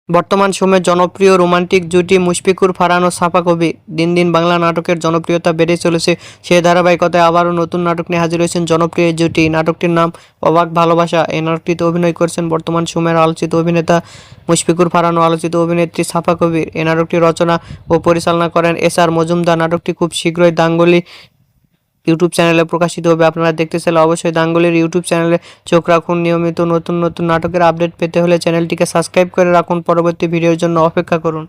বর্তমান সময়ে জনপ্রিয় রোমান্টিক জুটি মুশফিকুর ফারহান ও সাফা কবির। দিন দিন বাংলা নাটকের জনপ্রিয়তা বেড়ে চলেছে। সেই ধারাবাহিকতায় আবারও নতুন নাটক নিয়ে হাজির হয়েছেন জনপ্রিয় এই জুটি। নাটকটির নাম অবাক ভালোবাসা। এই নাটকটিতে অভিনয় করছেন বর্তমান সময়ের আলোচিত অভিনেতা মুশফিকুর ফারহান ও আলোচিত অভিনেত্রী সাফা কবির। এই নাটকটি রচনা ও পরিচালনা করেন এস.আর মজুমদার। নাটকটি খুব শীঘ্রই দাঙ্গলি ইউটিউব চ্যানেলে প্রকাশিত হবে। আপনারা দেখতে চাইলে অবশ্যই দাঙ্গলির ইউটিউব চ্যানেলে চোখ রাখুন। নিয়মিত নতুন নতুন নাটকের আপডেট পেতে হলে চ্যানেলটিকে সাবস্ক্রাইব করে রাখুন। পরবর্তী ভিডিওর জন্য অপেক্ষা করুন।